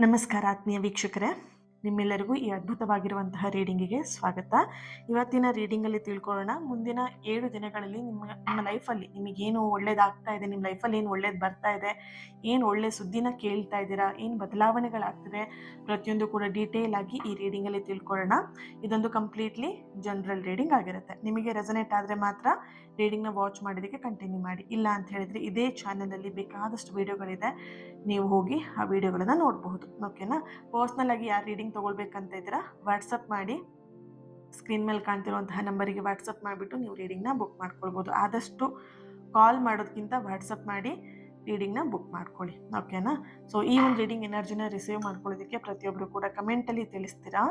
ನಮಸ್ಕಾರ ಆತ್ಮೀಯ ವೀಕ್ಷಕರೇ, ನಿಮ್ಮೆಲ್ಲರಿಗೂ ಈ ಅದ್ಭುತವಾಗಿರುವಂತಹ ರೀಡಿಂಗಿಗೆ ಸ್ವಾಗತ. ಇವತ್ತಿನ ರೀಡಿಂಗಲ್ಲಿ ತಿಳ್ಕೊಳ್ಳೋಣ, ಮುಂದಿನ 7 ದಿನಗಳಲ್ಲಿ ನಿಮ್ಮ ಲೈಫಲ್ಲಿ ನಿಮಗೇನು ಒಳ್ಳೇದಾಗ್ತಾ ಇದೆ, ನಿಮ್ಮ ಲೈಫಲ್ಲಿ ಏನು ಒಳ್ಳೇದು ಬರ್ತಾ ಇದೆ, ಏನು ಒಳ್ಳೆ ಸುದ್ದಿನ ಕೇಳ್ತಾ ಇದ್ದೀರಾ, ಏನು ಬದಲಾವಣೆಗಳಾಗ್ತಿದೆ, ಪ್ರತಿಯೊಂದು ಕೂಡ ಡೀಟೇಲ್ ಆಗಿ ಈ ರೀಡಿಂಗಲ್ಲಿ ತಿಳ್ಕೊಳ್ಳೋಣ. ಇದೊಂದು ಕಂಪ್ಲೀಟ್ಲಿ ಜನರಲ್ ರೀಡಿಂಗ್ ಆಗಿರುತ್ತೆ. ನಿಮಗೆ ರೆಸನೇಟ್ ಆದರೆ ಮಾತ್ರ ರೀಡಿಂಗ್ನ ವಾಚ್ ಮಾಡೋದಕ್ಕೆ ಕಂಟಿನ್ಯೂ ಮಾಡಿ. ಇಲ್ಲ ಅಂತ ಹೇಳಿದರೆ ಇದೇ ಚಾನಲಲ್ಲಿ ಬೇಕಾದಷ್ಟು ವಿಡಿಯೋಗಳಿದೆ, ನೀವು ಹೋಗಿ ಆ ವಿಡಿಯೋಗಳನ್ನು ನೋಡಬಹುದು. ಓಕೆನಾ? ಪರ್ಸ್ನಲ್ ಆಗಿ ಯಾರು ರೀಡಿಂಗ್ ತೊಗೊಳ್ಬೇಕಂತ ಇದ್ದೀರಾ ವಾಟ್ಸಪ್ ಮಾಡಿ, ಸ್ಕ್ರೀನ್ ಮೇಲೆ ಕಾಣ್ತಿರುವಂತಹ ನಂಬರಿಗೆ ವಾಟ್ಸಪ್ ಮಾಡಿಬಿಟ್ಟು ನೀವು ರೀಡಿಂಗ್ನ ಬುಕ್ ಮಾಡ್ಕೊಳ್ಬೋದು. ಆದಷ್ಟು ಕಾಲ್ ಮಾಡೋದಕ್ಕಿಂತ ವಾಟ್ಸಪ್ ಮಾಡಿ ರೀಡಿಂಗ್ನ ಬುಕ್ ಮಾಡ್ಕೊಳ್ಳಿ. ಓಕೆನಾ? ಸೊ ಈ ಒಂದು ರೀಡಿಂಗ್ ಎನರ್ಜಿನ ರಿಸೀವ್ ಮಾಡ್ಕೊಳ್ಳೋದಕ್ಕೆ ಪ್ರತಿಯೊಬ್ಬರು ಕೂಡ ಕಮೆಂಟಲ್ಲಿ ತಿಳಿಸ್ತೀರಾ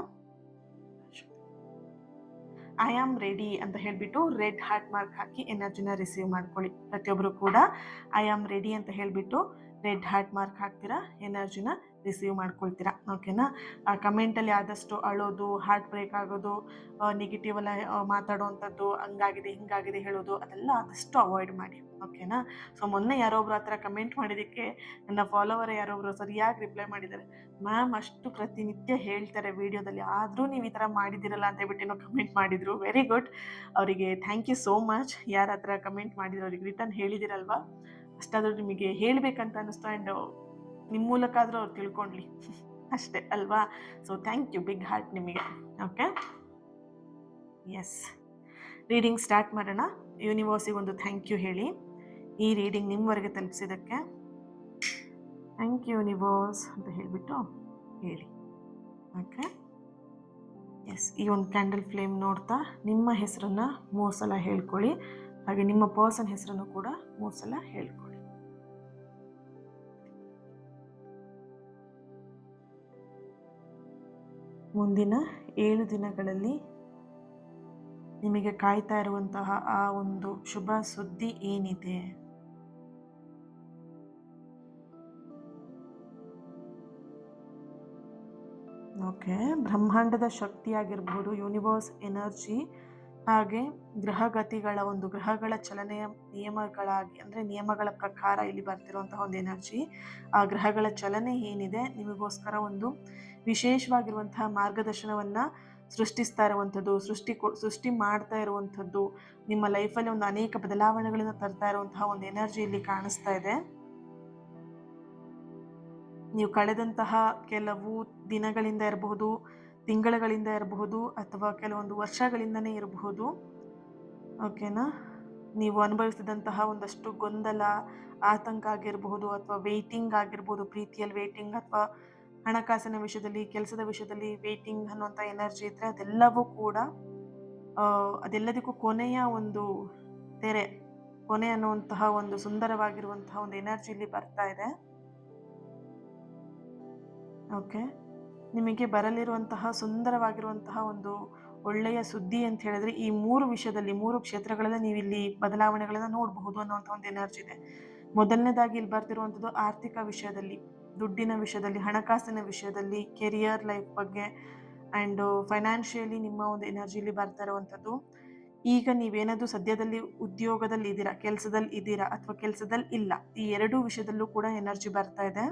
ಐ ಆಮ್ ರೆಡಿ ಅಂತ ಹೇಳಿಬಿಟ್ಟು ರೆಡ್ ಹಾರ್ಟ್ ಮಾರ್ಕ್ ಹಾಕಿ ಎನರ್ಜಿನ ರಿಸೀವ್ ಮಾಡ್ಕೊಳ್ಳಿ. ಪ್ರತಿಯೊಬ್ಬರು ಕೂಡ ಐ ಆಮ್ ರೆಡಿ ಅಂತ ಹೇಳಿಬಿಟ್ಟು ರೆಡ್ ಹಾರ್ಟ್ ಮಾರ್ಕ್ ಹಾಕ್ತೀರಾ, ಎನರ್ಜಿನ ರಿಸೀವ್ ಮಾಡ್ಕೊಳ್ತೀರಾ. ಓಕೆನಾ? ಆ ಕಮೆಂಟಲ್ಲಿ ಆದಷ್ಟು ಅಳೋದು, ಹಾರ್ಟ್ ಬ್ರೇಕ್ ಆಗೋದು, ನೆಗೆಟಿವ್ ಎಲ್ಲ ಮಾತಾಡುವಂಥದ್ದು, ಹಂಗಾಗಿದೆ ಹಿಂಗಾಗಿದೆ ಹೇಳೋದು, ಅದೆಲ್ಲ ಆದಷ್ಟು ಅವಾಯ್ಡ್ ಮಾಡಿ. ಓಕೆನಾ? ಸೊ ಮೊನ್ನೆ ಯಾರೊಬ್ರು ಆ ಥರ ಕಮೆಂಟ್ ಮಾಡಿದ್ದಕ್ಕೆ ನನ್ನ ಫಾಲೋವರ್ ಯಾರೊಬ್ರು ಸರಿಯಾಗಿ ರಿಪ್ಲೈ ಮಾಡಿದ್ದಾರೆ, ಮ್ಯಾಮ್ ಅಷ್ಟು ಪ್ರತಿನಿತ್ಯ ಹೇಳ್ತಾರೆ ವಿಡಿಯೋದಲ್ಲಿ, ಆದರೂ ನೀವು ಈ ಥರ ಮಾಡಿದ್ದೀರಲ್ಲ ಅಂತ ಹೇಳ್ಬಿಟ್ಟು ಏನೋ ಕಮೆಂಟ್ ಮಾಡಿದರು. ವೆರಿ ಗುಡ್, ಅವರಿಗೆ ಥ್ಯಾಂಕ್ ಯು ಸೋ ಮಚ್. ಯಾರು ಆ ಥರ ಕಮೆಂಟ್ ಮಾಡಿದ್ರು ಅವ್ರಿಗೆ ರಿಟರ್ನ್ ಹೇಳಿದಿರಲ್ವಾ, ಅಷ್ಟಾದರೂ ನಿಮಗೆ ಹೇಳಬೇಕಂತ ಅನ್ನಿಸ್ತು. ಆ್ಯಂಡ್ ನಿಮ್ಮ ಮೂಲಕ ಆದರೂ ಅವ್ರು ತಿಳ್ಕೊಂಡ್ಲಿ ಅಷ್ಟೇ ಅಲ್ವಾ? So thank you, big heart ನಿಮಗೆ. ಓಕೆ, ಎಸ್, ರೀಡಿಂಗ್ ಸ್ಟಾರ್ಟ್ ಮಾಡೋಣ. ಯೂನಿವರ್ಸಿಗೆ ಒಂದು ಥ್ಯಾಂಕ್ ಯು ಹೇಳಿ, ಈ ರೀಡಿಂಗ್ ನಿಮ್ಮವರೆಗೆ ತಲುಪಿಸಿದ್ದಕ್ಕೆ ಥ್ಯಾಂಕ್ ಯು ಯೂನಿವರ್ಸ್ ಅಂತ ಹೇಳಿಬಿಟ್ಟು ಹೇಳಿ. ಓಕೆ, ಎಸ್, ಈ ಒಂದು ಕ್ಯಾಂಡಲ್ ಫ್ಲೇಮ್ ನೋಡ್ತಾ ನಿಮ್ಮ ಹೆಸರನ್ನು 3 ಸಲ ಹೇಳ್ಕೊಳ್ಳಿ, ಹಾಗೆ ನಿಮ್ಮ ಪರ್ಸನ್ ಹೆಸರನ್ನು ಕೂಡ 3 ಸಲ ಹೇಳ್ಕೊಳ್ಳಿ. ಮುಂದಿನ 7 ದಿನಗಳಲ್ಲಿ ನಿಮಗೆ ಕಾಯ್ತಾ ಇರುವಂತಹ ಆ ಒಂದು ಶುಭ ಸುದ್ದಿ ಏನಿದೆ? ಓಕೆ, ಬ್ರಹ್ಮಾಂಡದ ಶಕ್ತಿ ಆಗಿರ್ಬೋದು, ಯೂನಿವರ್ಸ್ ಎನರ್ಜಿ, ಹಾಗೆ ಗ್ರಹಗಳ ಚಲನೆಯ ನಿಯಮಗಳಾಗಿ, ಅಂದರೆ ನಿಯಮಗಳ ಪ್ರಕಾರ ಇಲ್ಲಿ ಬರ್ತಿರುವಂತಹ ಒಂದು ಎನರ್ಜಿ, ಆ ಗ್ರಹಗಳ ಚಲನೆ ಏನಿದೆ ನಿಮಗೋಸ್ಕರ ಒಂದು ವಿಶೇಷವಾಗಿರುವಂತಹ ಮಾರ್ಗದರ್ಶನವನ್ನು ಸೃಷ್ಟಿಸ್ತಾ ಇರುವಂಥದ್ದು, ಸೃಷ್ಟಿ ಮಾಡ್ತಾ ಇರುವಂಥದ್ದು, ನಿಮ್ಮ ಲೈಫಲ್ಲಿ ಒಂದು ಅನೇಕ ಬದಲಾವಣೆಗಳನ್ನು ತರ್ತಾ ಇರುವಂತಹ ಒಂದು ಎನರ್ಜಿ ಇಲ್ಲಿ ಕಾಣಿಸ್ತಾ ಇದೆ. ನೀವು ಕಳೆದಂತಹ ಕೆಲವು ದಿನಗಳಿಂದ ಇರಬಹುದು, ತಿಂಗಳುಗಳಿಂದ ಇರಬಹುದು, ಅಥವಾ ಕೆಲವೊಂದು ವರ್ಷಗಳಿಂದನೇ ಇರಬಹುದು. ಓಕೆನಾ? ನೀವು ಅನುಭವಿಸಿದಂತಹ ಒಂದಷ್ಟು ಗೊಂದಲ, ಆತಂಕ ಆಗಿರಬಹುದು, ಅಥವಾ ವೇಟಿಂಗ್ ಆಗಿರ್ಬೋದು, ಪ್ರೀತಿಯಲ್ಲಿ ವೇಟಿಂಗ್, ಅಥವಾ ಹಣಕಾಸಿನ ವಿಷಯದಲ್ಲಿ, ಕೆಲಸದ ವಿಷಯದಲ್ಲಿ ವೇಟಿಂಗ್ ಅನ್ನುವಂಥ ಎನರ್ಜಿ ಇದ್ದರೆ ಅದೆಲ್ಲವೂ ಕೂಡ ಅದೆಲ್ಲದಕ್ಕೂ ಕೊನೆಯ ಒಂದು ತೆರೆ, ಕೊನೆ ಅನ್ನುವಂತಹ ಒಂದು ಸುಂದರವಾಗಿರುವಂತಹ ಒಂದು ಎನರ್ಜಿ ಇಲ್ಲಿ ಬರ್ತಾ ಇದೆ. ಓಕೆ, ನಿಮಗೆ ಬರಲಿರುವಂತಹ ಸುಂದರವಾಗಿರುವಂತಹ ಒಂದು ಒಳ್ಳೆಯ ಸುದ್ದಿ ಅಂತ ಹೇಳಿದ್ರೆ ಈ 3 ವಿಷಯದಲ್ಲಿ, 3 ಕ್ಷೇತ್ರಗಳಲ್ಲಿ ನೀವು ಇಲ್ಲಿ ಬದಲಾವಣೆಗಳನ್ನು ನೋಡಬಹುದು ಅನ್ನೋಂಥ ಒಂದು ಎನರ್ಜಿ ಇದೆ. ಮೊದಲನೇದಾಗಿ ಇಲ್ಲಿ ಬರ್ತಿರುವಂಥದ್ದು ಆರ್ಥಿಕ ವಿಷಯದಲ್ಲಿ, ದುಡ್ಡಿನ ವಿಷಯದಲ್ಲಿ, ಹಣಕಾಸಿನ ವಿಷಯದಲ್ಲಿ, ಕೆರಿಯರ್ ಲೈಫ್ ಬಗ್ಗೆ ಆ್ಯಂಡ್ ಫೈನಾನ್ಷಿಯಲಿ ನಿಮ್ಮ ಒಂದು ಎನರ್ಜಿಲಿ ಬರ್ತಾ ಇರುವಂಥದ್ದು. ಈಗ ನೀವೇನಾದರೂ ಸದ್ಯದಲ್ಲಿ ಉದ್ಯೋಗದಲ್ಲಿ ಇದ್ದೀರಾ, ಕೆಲಸದಲ್ಲಿ ಇದ್ದೀರಾ, ಅಥವಾ ಕೆಲಸದಲ್ಲಿ ಇಲ್ಲ, ಈ 2 ವಿಷಯದಲ್ಲೂ ಕೂಡ ಎನರ್ಜಿ ಬರ್ತಾ ಇದೆ.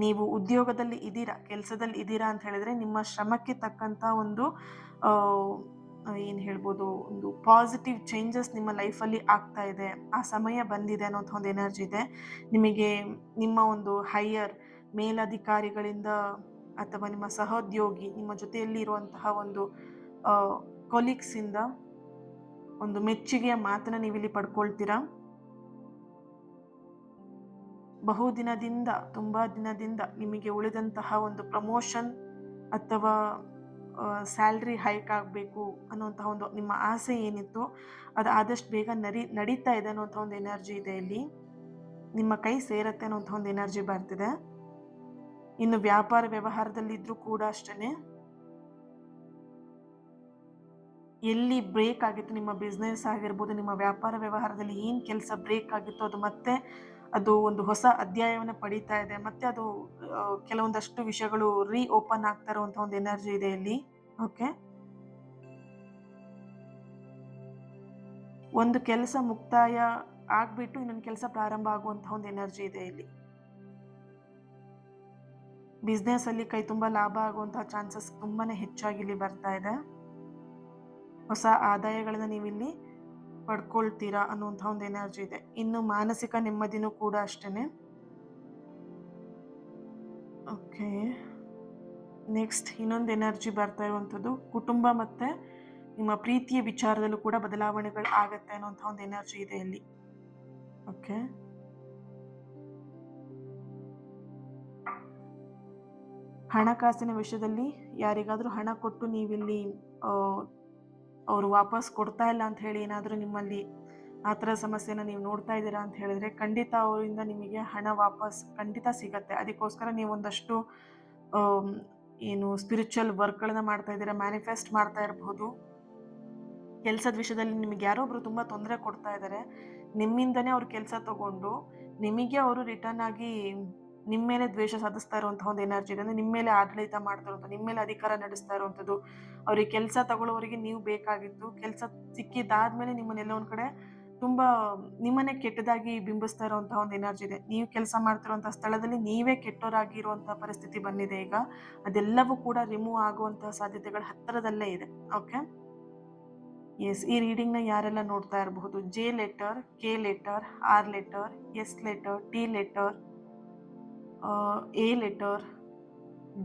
ನೀವು ಉದ್ಯೋಗದಲ್ಲಿ ಇದ್ದೀರಾ, ಕೆಲಸದಲ್ಲಿ ಇದ್ದೀರಾ ಅಂತ ಹೇಳಿದ್ರೆ ನಿಮ್ಮ ಶ್ರಮಕ್ಕೆ ತಕ್ಕಂಥ ಒಂದು ಏನು ಹೇಳ್ಬೋದು, ಒಂದು ಪಾಸಿಟಿವ್ ಚೇಂಜಸ್ ನಿಮ್ಮ ಲೈಫಲ್ಲಿ ಆಗ್ತಾ ಇದೆ, ಆ ಸಮಯ ಬಂದಿದೆ ಅನ್ನೋಂಥ ಒಂದು ಎನರ್ಜಿ ಇದೆ. ನಿಮಗೆ ನಿಮ್ಮ ಒಂದು ಹೈಯರ್ ಮೇಲಧಿಕಾರಿಗಳಿಂದ, ಅಥವಾ ನಿಮ್ಮ ಸಹೋದ್ಯೋಗಿ, ನಿಮ್ಮ ಜೊತೆಯಲ್ಲಿ ಇರುವಂತಹ ಒಂದು ಕೊಲೀಗ್ಸಿಂದ ಒಂದು ಮೆಚ್ಚುಗೆಯ ಮಾತನ್ನು ನೀವಿಲ್ಲಿ ಪಡ್ಕೊಳ್ತೀರಾ. ತುಂಬ ದಿನದಿಂದ ನಿಮಗೆ ಉಳಿದಂತಹ ಒಂದು ಪ್ರಮೋಷನ್ ಅಥವಾ ಸ್ಯಾಲ್ರಿ ಹೈಕ್ ಆಗಬೇಕು ಅನ್ನೋಂತಹ ಒಂದು ನಿಮ್ಮ ಆಸೆ ಏನಿತ್ತು ಅದು ಆದಷ್ಟು ಬೇಗ ನಡೀತಾ ಇದೆ ಅನ್ನೋಂಥ ಒಂದು ಎನರ್ಜಿ ಇದೆ ಇಲ್ಲಿ. ನಿಮ್ಮ ಕೈ ಸೇರತ್ತೆ ಅನ್ನೋಂಥ ಒಂದು ಎನರ್ಜಿ ಬರ್ತಿದೆ. ಇನ್ನು ವ್ಯಾಪಾರ ವ್ಯವಹಾರದಲ್ಲಿದ್ದರೂ ಕೂಡ ಅಷ್ಟೇ, ಎಲ್ಲಿ ಬ್ರೇಕ್ ಆಗಿತ್ತು ನಿಮ್ಮ ಬಿಸ್ನೆಸ್ ಆಗಿರ್ಬೋದು, ನಿಮ್ಮ ವ್ಯಾಪಾರ ವ್ಯವಹಾರದಲ್ಲಿ ಏನು ಕೆಲಸ ಬ್ರೇಕ್ ಆಗಿತ್ತು ಅದು ಮತ್ತೆ ಅದು ಒಂದು ಹೊಸ ಅಧ್ಯಾಯವನ್ನು ಪಡೀತಾ ಇದೆ. ಮತ್ತೆ ಅದು ಕೆಲವೊಂದಷ್ಟು ವಿಷಯಗಳು ಓಪನ್ ಆಗ್ತಾ ಇರುವಂಥ ಒಂದು ಎನರ್ಜಿ ಇದೆ ಇಲ್ಲಿ. ಓಕೆ, ಒಂದು ಕೆಲಸ ಮುಕ್ತಾಯ ಆಗ್ಬಿಟ್ಟು ಇನ್ನೊಂದು ಕೆಲಸ ಪ್ರಾರಂಭ ಆಗುವಂತಹ ಒಂದು ಎನರ್ಜಿ ಇದೆ ಇಲ್ಲಿ. ಬಿಸ್ನೆಸ್ಸಲ್ಲಿ ಕೈ ತುಂಬ ಲಾಭ ಆಗುವಂತಹ ಚಾನ್ಸಸ್ ತುಂಬಾ ಹೆಚ್ಚಾಗಿ ಇಲ್ಲಿ ಬರ್ತಾ ಇದೆ. ಹೊಸ ಆದಾಯಗಳನ್ನ ನೀವಿಲ್ಲಿ ಪಡ್ಕೊಳ್ತೀರಾ ಅನ್ನುವಂಥ ಒಂದು ಎನರ್ಜಿ ಇದೆ. ಇನ್ನು ಮಾನಸಿಕ ನೆಮ್ಮದಿನೂ ಕೂಡ ಅಷ್ಟೇ. ಓಕೆ, ನೆಕ್ಸ್ಟ್ ಇನ್ನೊಂದು ಎನರ್ಜಿ ಬರ್ತಾ ಇರುವಂಥದ್ದು ಕುಟುಂಬ ಮತ್ತು ನಿಮ್ಮ ಪ್ರೀತಿಯ ವಿಚಾರದಲ್ಲೂ ಕೂಡ ಬದಲಾವಣೆಗಳು ಆಗತ್ತೆ ಅನ್ನೋಂಥ ಒಂದು ಎನರ್ಜಿ ಇದೆ ಇಲ್ಲಿ. ಓಕೆ, ಹಣಕಾಸಿನ ವಿಷಯದಲ್ಲಿ ಯಾರಿಗಾದರೂ ಹಣ ಕೊಟ್ಟು ನೀವಿಲ್ಲಿ ಅವರು ವಾಪಸ್ ಕೊಡ್ತಾ ಇಲ್ಲ ಅಂತ ಹೇಳಿ ಏನಾದರೂ ನಿಮ್ಮಲ್ಲಿ ಆ ಥರ ಸಮಸ್ಯೆನ ನೀವು ನೋಡ್ತಾ ಇದ್ದೀರಾ ಅಂತ ಹೇಳಿದ್ರೆ ಖಂಡಿತ ಅವರಿಂದ ನಿಮಗೆ ಹಣ ವಾಪಸ್ ಖಂಡಿತ ಸಿಗತ್ತೆ. ಅದಕ್ಕೋಸ್ಕರ ನೀವು ಒಂದಷ್ಟು ಏನು ಸ್ಪಿರಿಚುವಲ್ ವರ್ಕ್ಗಳನ್ನ ಮಾಡ್ತಾ ಇದ್ದೀರಾ, ಮ್ಯಾನಿಫೆಸ್ಟ್ ಮಾಡ್ತಾ ಇರಬಹುದು. ಕೆಲಸದ ವಿಷಯದಲ್ಲಿ ನಿಮಗೆ ಯಾರೋ ಒಬ್ರು ತುಂಬ ತೊಂದರೆ ಕೊಡ್ತಾ ಇದ್ದಾರೆ, ನಿಮ್ಮಿಂದನೇ ಅವ್ರು ಕೆಲಸ ತಗೊಂಡು ನಿಮಗೆ ಅವರು ರಿಟರ್ನ್ ಆಗಿ ನಿಮ್ಮ ಮೇಲೆ ದ್ವೇಷ ಸಾಧಿಸ್ತಾ ಇರುವಂತಹ ಒಂದು ಎನರ್ಜಿ ಇದೆ. ಅಂದರೆ ನಿಮ್ಮ ಮೇಲೆ ಆಡಳಿತ ಮಾಡ್ತಾ ಇರುವಂಥದ್ದು, ನಿಮ್ಮ ಮೇಲೆ ಅಧಿಕಾರ ನಡೆಸ್ತಾ ಇರುವಂಥದ್ದು. ಅವ್ರಿಗೆ ಕೆಲಸ ತಗೊಳ್ಳೋವರಿಗೆ ನೀವು ಬೇಕಾಗಿತ್ತು, ಕೆಲಸ ಸಿಕ್ಕಿದ್ದಾದ್ಮೇಲೆ ನಿಮ್ಮನ್ನೆಲ್ಲ ಒಂದು ಕಡೆ ತುಂಬ ನಿಮ್ಮನ್ನೇ ಕೆಟ್ಟದಾಗಿ ಬಿಂಬಿಸ್ತಾ ಇರುವಂತಹ ಒಂದು ಎನರ್ಜಿ ಇದೆ. ನೀವು ಕೆಲಸ ಮಾಡ್ತಿರುವಂಥ ಸ್ಥಳದಲ್ಲಿ ನೀವೇ ಕೆಟ್ಟೋರಾಗಿರುವಂಥ ಪರಿಸ್ಥಿತಿ ಬಂದಿದೆ ಈಗ. ಅದೆಲ್ಲವೂ ಕೂಡ ರಿಮೂವ್ ಆಗುವಂತಹ ಸಾಧ್ಯತೆಗಳು ಹತ್ತಿರದಲ್ಲೇ ಇದೆ. ಓಕೆ, ಎಸ್, ಈ ರೀಡಿಂಗ್ನ ಯಾರೆಲ್ಲ ನೋಡ್ತಾ ಇರಬಹುದು, J letter, K letter, R letter, S letter, T letter, A letter,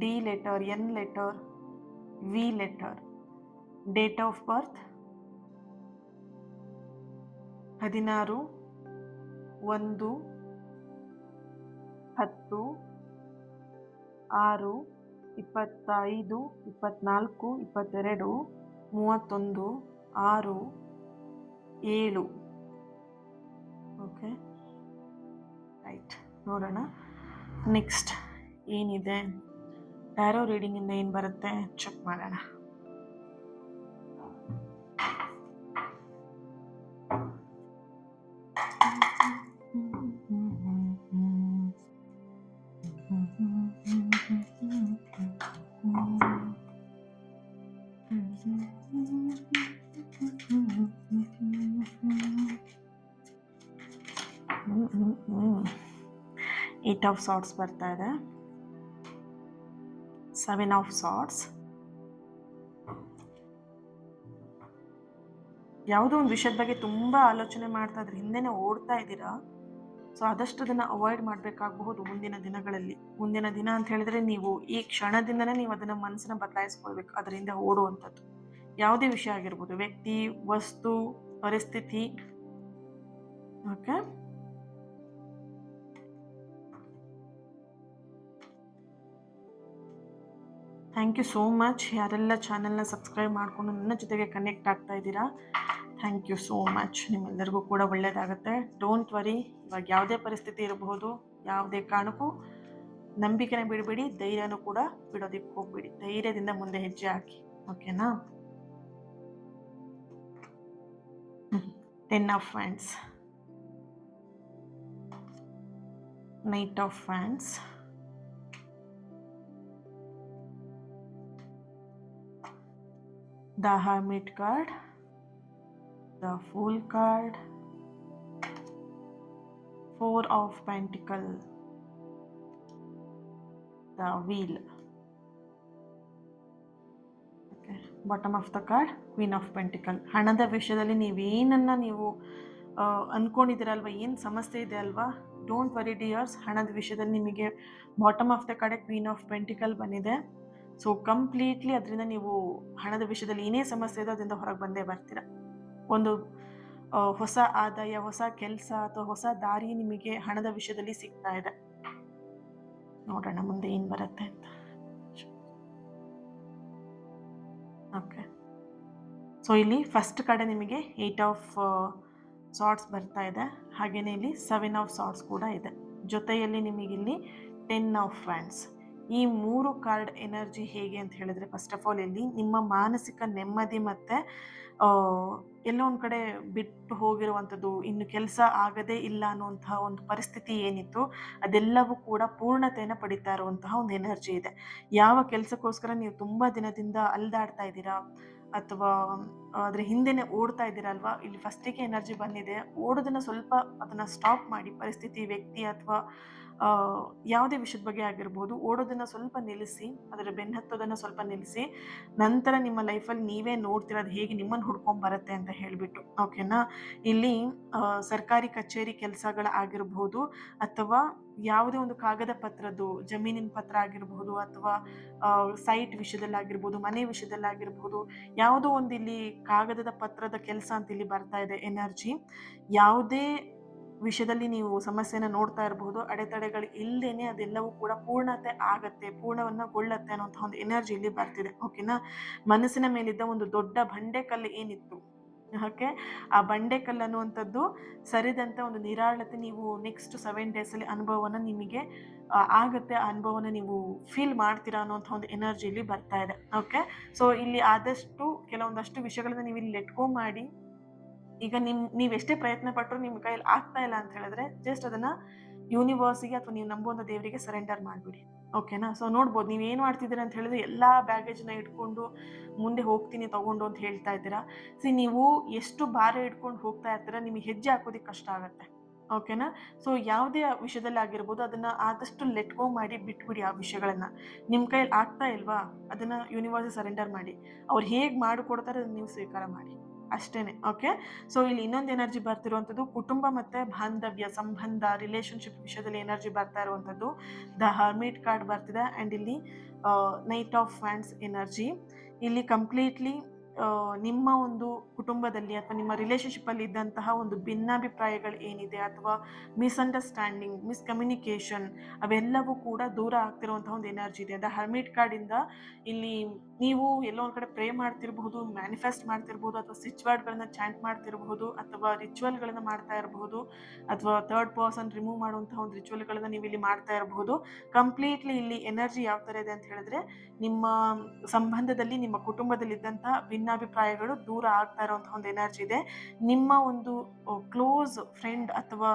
D letter, N letter, V letter, date of birth 16-10-6-25-25-22-31-6-7. Okay, right, ನೋಡೋಣ ನೆಕ್ಸ್ಟ್ ಏನಿದೆ. ಟ್ಯಾರೋ ರೀಡಿಂಗಿಂದ ಏನು ಬರುತ್ತೆ ಚೆಕ್ ಮಾಡೋಣ. ಏಟ್ ಆಫ್ ಸಾರ್ಟ್ಸ್ ಬರ್ತಾ ಇದೆ, 7 ಆಫ್ ಸಾರ್ಟ್ಸ್. ಯಾವುದೋ ಒಂದು ವಿಷಯದ ಬಗ್ಗೆ ತುಂಬ ಆಲೋಚನೆ ಮಾಡ್ತಾ ಇದ್ರೆ ಹಿಂದೆನೇ ಓಡ್ತಾ ಇದ್ದೀರಾ. ಸೊ ಆದಷ್ಟು ಅದನ್ನು ಅವಾಯ್ಡ್ ಮಾಡಬೇಕಾಗಬಹುದು ಮುಂದಿನ ದಿನಗಳಲ್ಲಿ. ಮುಂದಿನ ದಿನ ಅಂತ ಹೇಳಿದ್ರೆ ನೀವು ಈ ಕ್ಷಣದಿಂದನೇ ನೀವು ಅದನ್ನು ಮನಸ್ಸನ್ನ ಬದಲಾಯಿಸ್ಕೊಳ್ಬೇಕು. ಅದರಿಂದ ಓಡುವಂಥದ್ದು ಯಾವುದೇ ವಿಷಯ ಆಗಿರ್ಬೋದು, ವ್ಯಕ್ತಿ, ವಸ್ತು, ಪರಿಸ್ಥಿತಿ. Okay, thank you so much ಯಾರೆಲ್ಲ ಚಾನಲ್ನ ಸಬ್ಸ್ಕ್ರೈಬ್ ಮಾಡಿಕೊಂಡು ನನ್ನ ಜೊತೆಗೆ ಕನೆಕ್ಟ್ ಆಗ್ತಾ ಇದ್ದೀರಾ. Thank you so much. ನಿಮ್ಮೆಲ್ಲರಿಗೂ ಕೂಡ ಒಳ್ಳೆಯದಾಗುತ್ತೆ. ಡೋಂಟ್ ವರಿ, ಇವಾಗ ಯಾವುದೇ ಪರಿಸ್ಥಿತಿ ಇರಬಹುದು, ಯಾವುದೇ ಕಾರಣಕ್ಕೂ ನಂಬಿಕೆನ ಬಿಡಬೇಡಿ, ಧೈರ್ಯನೂ ಕೂಡ ಬಿಡೋದಕ್ಕೆ ಹೋಗ್ಬೇಡಿ. ಧೈರ್ಯದಿಂದ ಮುಂದೆ ಹೆಜ್ಜೆ ಹಾಕಿ. ಓಕೆನಾ? 10 of fans, knight of fans, the Hermit card, the Fool card, 4 of Pentacle, the Wheel. Okay, bottom of the card, Queen of Pentacle. ಹಣದ ವಿಷಯದಲ್ಲಿ ನೀವೇನನ್ನ ನೀವು ಅಂದ್ಕೊಂಡಿದ್ದೀರಲ್ವ, ಏನು ಸಮಸ್ಯೆ ಇದೆ ಅಲ್ವಾ, ಡೋಂಟ್ ವರಿ ಡಿಯರ್ಸ್. ಹಣದ ವಿಷಯದಲ್ಲಿ ನಿಮಗೆ bottom of the card queen of pentacle ಬಂದಿದೆ. ಸೊ ಕಂಪ್ಲೀಟ್ಲಿ ಅದರಿಂದ ನೀವು ಹಣದ ವಿಷಯದಲ್ಲಿ ಏನೇ ಸಮಸ್ಯೆ ಇದೆ ಅದರಿಂದ ಹೊರಗೆ ಬಂದೇ ಬರ್ತೀರ. ಒಂದು ಹೊಸ ಆದಾಯ, ಹೊಸ ಕೆಲಸ ಅಥವಾ ಹೊಸ ದಾರಿ ನಿಮಗೆ ಹಣದ ವಿಷಯದಲ್ಲಿ ಸಿಗ್ತಾ ಇದೆ. ನೋಡೋಣ ಮುಂದೆ ಏನು ಬರುತ್ತೆ ಅಂತ. ಓಕೆ, ಸೊ ಇಲ್ಲಿ ಫಸ್ಟ್ ಕಡೆ ನಿಮಗೆ 8 ಆಫ್ ಸಾರ್ಟ್ಸ್ ಬರ್ತಾ ಇದೆ, ಹಾಗೆಯೇ ಇಲ್ಲಿ 7 ಆಫ್ ಸಾರ್ಟ್ಸ್ ಕೂಡ ಇದೆ. ಜೊತೆಯಲ್ಲಿ ನಿಮಗಿಲ್ಲಿ 10 ಆಫ್ ಫ್ಯಾನ್ಸ್. ಈ 3 ಕಾರ್ಡ್ ಎನರ್ಜಿ ಹೇಗೆ ಅಂತ ಹೇಳಿದ್ರೆ, ಫಸ್ಟ್ ಆಫ್ ಆಲ್ ಇಲ್ಲಿ ನಿಮ್ಮ ಮಾನಸಿಕ ನೆಮ್ಮದಿ ಮತ್ತು ಎಲ್ಲೋ ಒಂದು ಕಡೆ ಬಿಟ್ಟು ಹೋಗಿರುವಂಥದ್ದು, ಇನ್ನು ಕೆಲಸ ಆಗದೇ ಇಲ್ಲ ಅನ್ನುವಂತಹ ಒಂದು ಪರಿಸ್ಥಿತಿ ಏನಿತ್ತು ಅದೆಲ್ಲವೂ ಕೂಡ ಪೂರ್ಣತೆಯನ್ನು ಪಡಿತಾ ಇರುವಂತಹ ಒಂದು ಎನರ್ಜಿ ಇದೆ. ಯಾವ ಕೆಲಸಕ್ಕೋಸ್ಕರ ನೀವು ತುಂಬ ದಿನದಿಂದ ಅಲ್ದಾಡ್ತಾ ಇದ್ದೀರಾ ಅಥವಾ ಅದ್ರ ಹಿಂದೆನೇ ಓಡ್ತಾ ಇದ್ದೀರಾ ಅಲ್ವಾ, ಇಲ್ಲಿ ಫಸ್ಟಿಗೆ ಎನರ್ಜಿ ಬಂದಿದೆ. ಓಡೋದನ್ನು ಸ್ವಲ್ಪ ಅದನ್ನು ಸ್ಟಾಪ್ ಮಾಡಿ, ಪರಿಸ್ಥಿತಿ, ವ್ಯಕ್ತಿ ಅಥವಾ ಯಾವುದೇ ವಿಷಯದ ಬಗ್ಗೆ ಆಗಿರ್ಬೋದು, ಓಡೋದನ್ನು ಸ್ವಲ್ಪ ನಿಲ್ಲಿಸಿ, ಅದರ ಬೆನ್ನತ್ತೋದನ್ನು ಸ್ವಲ್ಪ ನಿಲ್ಲಿಸಿ, ನಂತರ ನಿಮ್ಮ ಲೈಫಲ್ಲಿ ನೀವೇ ನೋಡ್ತಿರೋದು ಹೇಗೆ ನಿಮ್ಮನ್ನು ಹುಡ್ಕೊಂಡ್ ಬರುತ್ತೆ ಅಂತ ಹೇಳಿಬಿಟ್ಟು, ಓಕೆನಾ. ಇಲ್ಲಿ ಸರ್ಕಾರಿ ಕಚೇರಿ ಕೆಲಸಗಳ ಆಗಿರ್ಬೋದು, ಅಥವಾ ಯಾವುದೇ ಒಂದು ಕಾಗದ ಪತ್ರದ್ದು ಜಮೀನಿನ ಪತ್ರ ಆಗಿರಬಹುದು, ಅಥವಾ ಸೈಟ್ ವಿಷಯದಲ್ಲಾಗಿರ್ಬೋದು, ಮನೆ ವಿಷಯದಲ್ಲಾಗಿರ್ಬೋದು, ಯಾವುದೋ ಒಂದು ಇಲ್ಲಿ ಕಾಗದದ ಪತ್ರದ ಕೆಲಸ ಅಂತ ಇಲ್ಲಿ ಬರ್ತಾ ಇದೆ ಎನರ್ಜಿ. ಯಾವುದೇ ವಿಷಯದಲ್ಲಿ ನೀವು ಸಮಸ್ಯೆನ ನೋಡ್ತಾ ಇರಬಹುದು, ಅಡೆತಡೆಗಳು ಇಲ್ಲದೇನೆ ಅದೆಲ್ಲವೂ ಕೂಡ ಪೂರ್ಣತೆ ಆಗತ್ತೆ, ಪೂರ್ಣವನ್ನಗೊಳ್ಳತ್ತೆ ಅನ್ನೋಂಥ ಒಂದು ಎನರ್ಜಿ ಇಲ್ಲಿ ಬರ್ತಿದೆ, ಓಕೆನಾ. ಮನಸ್ಸಿನ ಮೇಲಿದ್ದ ಒಂದು ದೊಡ್ಡ ಬಂಡೆಕಲ್ಲು ಏನಿತ್ತು, ಓಕೆ, ಆ ಬಂಡೆಕಲ್ಲು ಅನ್ನುವಂಥದ್ದು ಸರಿದಂತೆ ಒಂದು ನಿರಾಳತೆ ನೀವು ನೆಕ್ಸ್ಟ್ 7 days ಅಲ್ಲಿ ಅನುಭವನ ನಿಮಗೆ ಆಗತ್ತೆ, ಆ ಅನುಭವನ ನೀವು ಫೀಲ್ ಮಾಡ್ತೀರಾ ಅನ್ನೋಂಥ ಒಂದು ಎನರ್ಜಿ ಇಲ್ಲಿ ಬರ್ತಾ ಇದೆ, ಓಕೆ. ಸೊ ಇಲ್ಲಿ ಆದಷ್ಟು ಕೆಲವೊಂದಷ್ಟು ವಿಷಯಗಳನ್ನ ನೀವು ಇಲ್ಲಿ ಲೆಟ್ ಗೋ ಮಾಡಿ. ಈಗ ನೀವೆಷ್ಟೇ ಪ್ರಯತ್ನ ಪಟ್ಟರು ನಿಮ್ಮ ಕೈಯಲ್ಲಿ ಆಗ್ತಾ ಇಲ್ಲ ಅಂತ ಹೇಳಿದ್ರೆ, ಜಸ್ಟ್ ಅದನ್ನ ಯೂನಿವರ್ಸಿಗೆ ಅಥವಾ ನೀವು ನಂಬುವಂಥ ದೇವರಿಗೆ ಸರೆಂಡರ್ ಮಾಡಿಬಿಡಿ, ಓಕೆನಾ. ಸೊ ನೋಡ್ಬೋದು, ನೀವು ಏನು ಮಾಡ್ತಿದ್ದೀರಾ ಅಂತ ಹೇಳಿದ್ರೆ, ಎಲ್ಲ ಬ್ಯಾಗೇಜ್ನ ಇಟ್ಕೊಂಡು ಮುಂದೆ ಹೋಗ್ತೀನಿ ತಗೊಂಡು ಅಂತ ಹೇಳ್ತಾ ಇದ್ದೀರಾ. ನೀವು ಎಷ್ಟು ಭಾರ ಇಟ್ಕೊಂಡು ಹೋಗ್ತಾ ಇರ್ತೀರಾ, ನಿಮಗೆ ಹೆಜ್ಜೆ ಹಾಕೋದಕ್ಕೆ ಕಷ್ಟ ಆಗುತ್ತೆ, ಓಕೆನಾ. ಸೊ ಯಾವುದೇ ವಿಷಯದಲ್ಲಿ ಆಗಿರ್ಬೋದು, ಅದನ್ನ ಆದಷ್ಟು ಲೆಟ್ ಗೋ ಮಾಡಿ ಬಿಟ್ಬಿಡಿ. ಆ ವಿಷಯಗಳನ್ನ ನಿಮ್ಮ ಕೈಯಲ್ಲಿ ಆಗ್ತಾ ಇಲ್ವಾ, ಅದನ್ನ ಯೂನಿವರ್ಸ್ ಸರೆಂಡರ್ ಮಾಡಿ. ಅವ್ರು ಹೇಗೆ ಮಾಡಿಕೊಡ್ತಾರೆ ಅದನ್ನ ನೀವು ಸ್ವೀಕಾರ ಮಾಡಿ, ಅಷ್ಟೇನೆ, ಓಕೆ. ಸೊ ಇಲ್ಲಿ ಇನ್ನೊಂದು ಎನರ್ಜಿ ಬರ್ತಿರುವಂಥದ್ದು ಕುಟುಂಬ ಮತ್ತೆ ಬಾಂಧವ್ಯ ಸಂಬಂಧ ರಿಲೇಶನ್ಶಿಪ್ ವಿಷಯದಲ್ಲಿ ಎನರ್ಜಿ ಬರ್ತಾ ಇರುವಂಥದ್ದು. ದ ಹರ್ಮಿಟ್ ಕಾರ್ಡ್ ಬರ್ತಿದೆ ಆ್ಯಂಡ್ ಇಲ್ಲಿ ನೈಟ್ ಆಫ್ ಫ್ಯಾನ್ಸ್ ಎನರ್ಜಿ. ಇಲ್ಲಿ ಕಂಪ್ಲೀಟ್ಲಿ ನಿಮ್ಮ ಒಂದು ಕುಟುಂಬದಲ್ಲಿ ಅಥವಾ ನಿಮ್ಮ ರಿಲೇಶನ್ಶಿಪ್ಪಲ್ಲಿ ಇದ್ದಂತಹ ಒಂದು ಭಿನ್ನಾಭಿಪ್ರಾಯಗಳು ಏನಿದೆ, ಅಥವಾ ಮಿಸ್ಅಂಡರ್ಸ್ಟ್ಯಾಂಡಿಂಗ್, ಮಿಸ್ಕಮ್ಯುನಿಕೇಷನ್, ಅವೆಲ್ಲವೂ ಕೂಡ ದೂರ ಆಗ್ತಿರುವಂತಹ ಒಂದು ಎನರ್ಜಿ ಇದೆ. ದ ಹರ್ಮಿಟ್ ಕಾರ್ಡಿಂದ ಇಲ್ಲಿ ನೀವು ಎಲ್ಲೋ ಒಂದು ಕಡೆ ಪ್ರೇ ಮಾಡ್ತಿರಬಹುದು, ಮ್ಯಾನಿಫೆಸ್ಟ್ ಮಾಡ್ತಿರ್ಬೋದು, ಅಥವಾ ಸ್ವಿಚ್ ವರ್ಡ್ಗಳನ್ನ ಚಾಂಟ್ ಮಾಡ್ತಿರಬಹುದು, ಅಥವಾ ರಿಚುವಲ್ಗಳನ್ನ ಮಾಡ್ತಾ ಇರಬಹುದು, ಅಥವಾ ಥರ್ಡ್ ಪರ್ಸನ್ ರಿಮೂವ್ ಮಾಡುವಂತಹ ಒಂದು ರಿಚುವಲ್ಗಳನ್ನ ನೀವು ಇಲ್ಲಿ ಮಾಡ್ತಾ ಇರಬಹುದು. ಕಂಪ್ಲೀಟ್ಲಿ ಇಲ್ಲಿ ಎನರ್ಜಿ ಯಾವ ಥರ ಇದೆ ಅಂತ ಹೇಳಿದ್ರೆ, ನಿಮ್ಮ ಸಂಬಂಧದಲ್ಲಿ, ನಿಮ್ಮ ಕುಟುಂಬದಲ್ಲಿ ಇದ್ದಂತಹ ಭಿನ್ನಾಭಿಪ್ರಾಯಗಳು ದೂರ ಆಗ್ತಾ ಇರುವಂತಹ ಒಂದು ಎನರ್ಜಿ ಇದೆ. ನಿಮ್ಮ ಒಂದು ಕ್ಲೋಸ್ ಫ್ರೆಂಡ್ ಅಥವಾ